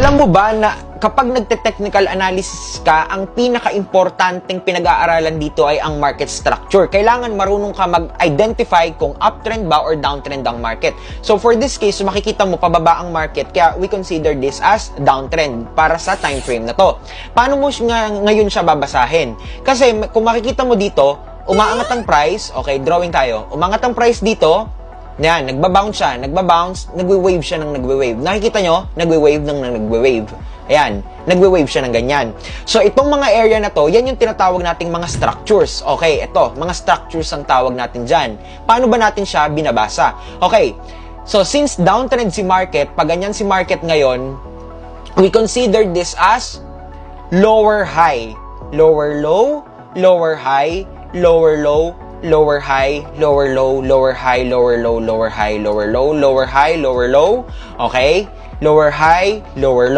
Alam mo ba na kapag nagte-technical analysis ka, ang pinaka-importanteng pinag-aaralan dito ay ang market structure. Kailangan marunong ka mag-identify kung uptrend ba or downtrend ang market. So for this case, makikita mo pababa ang market, kaya we consider this as downtrend para sa time frame na to. Paano mo ngayon siya babasahin? Kasi kung makikita mo dito, umaangat ang price, okay, drawing tayo, umangat ang price dito, yan, nagbabounce siya, nagwe-wave siya ng nagwe-wave. Nakikita nyo? Nagwe-wave ng nagwe-wave. Ayan, nagwe-wave siya ng ganyan. So, itong mga area na to, yan yung tinatawag nating mga structures. Okay, ito, mga structures ang tawag natin dyan. Paano ba natin siya binabasa? Okay, so since downtrend si market, pag ganyan si market ngayon, we consider this as lower high. Lower low, lower high, lower low, lower high, lower low, lower high, lower low, lower high, lower low, lower high, lower low. Okay? Lower high, lower low.